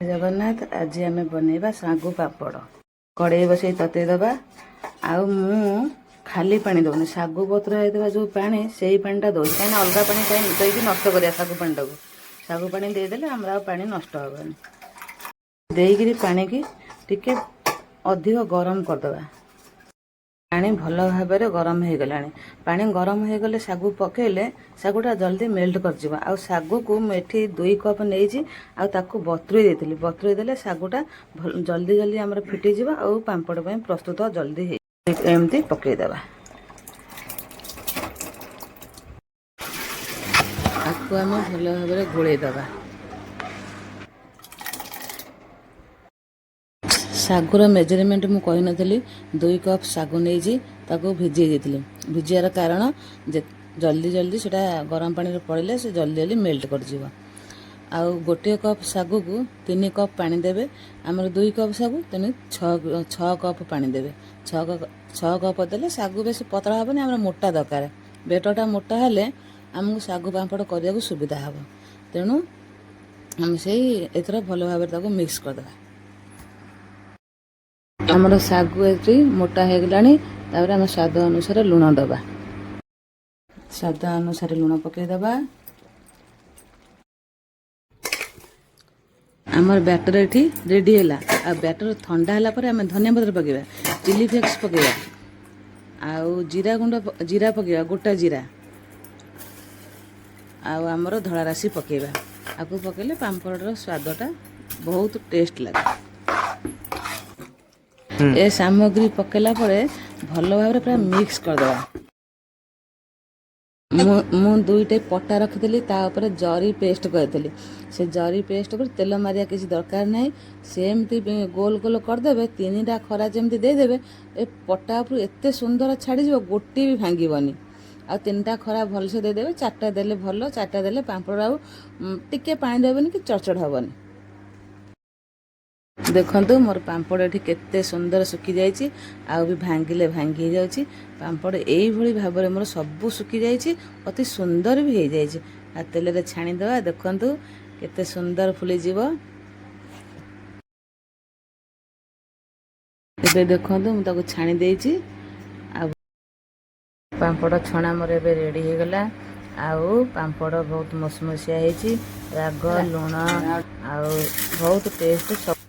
जगन्नाथ आज आम बनइबा सागु पापड़ कड़े बसई तते दबा आउ मु खाली पानी दौनी सागु पत्र होता जो पानी से ही पानीटा दौर कहीं अलग पानी कहीं देकी नष्ट करा सागु पानीटा को सागु पानी देदेले आमर पानी नष्ट हेनी देकरी पानी की टिके अधिक गरम करदे पानी भल भाव गरम हो गला पानी गरम हो गले सागु पकेले सागुटा जल्दी मेल्ट कर आ सागु को मुझे 2 कप नहीं बतुरी बतुरी देले सागुटा जल्दी जल्दी आमर फिटी जा आ पांपड़ प्रस्तुत जल्दी एमती पकईदेवा आपको आम भल भाव गोलईदेवा सागुर मेजरमेंट मु कही नथली 2 कप सागु नहीं भिजे देती भिजार कारण जल्दी जल्दी से गरम पानी पड़े से जल्दी जल्दी मेल्ट कर आउ गोटे कप सागु को 3 कप पानी देवे आमर 2 कप सागु तेणु 6 कप पानी देवे 6 कप देले सागु बेस पतला हेनी आम मोटा दरकार बेटटा मोटा हेले आमको सागु पांपड़ करने को सुविधा हे तेणु आम से एथर भल भाव मिक्स करदे आमर सागु ये मोटा हो गलापर आम स्वाद अनुसार लुण दबा स्वाद अनुसार लुण पकईदबा आमर बैटर ये रेडी है आ बैटर ठंडा है आम धनिया पत्र पकेबा चिली फ्लेक्स पकेबा आउ जीरा गुंड जीरा पकेबा गोटा जीरा आउ आमर धला राशि पकेबा आपको पकेले पांपड़ स्वादटा बहुत टेस्ट लगे ए सामग्री पकेला परे भल भाव पूरा मिक्स करदे मु 2टे पटा रखी तापर जरी पेस्ट करी से जरी पेस्ट कर तेल मारिया किसी दरकार नहीं सेमती गोल गोल करदे 3टा खरा जमी देदेवे ए पटा उपर एत सुंदर छाड़ी गोटे भी भांगीबनी आ 3टा खरा भलसे देदेवे 4टा देले भल 4टा देले पांपड़ आउ टिके पानी देबनी कि चरचड़ हेबनी देखो मोर पांपड़ ये केते सुंदर सुखी जाइए आउ भी भांगिले भांगी जाउची पांपड़ यही भाव में मोर सबू सुखी जाइए अति सुंदर भी हो जाइए आ तेल रे छाणीदे देखु केते सुंदर फुली जीव एबे देखो मुझे छाणी देइची आ पांपड़ छणा मोर एबे रेडी हो गला आउ पांपड़ बहुत मसमसिया होइची राग लुण आउ बहुत टेस्ट सब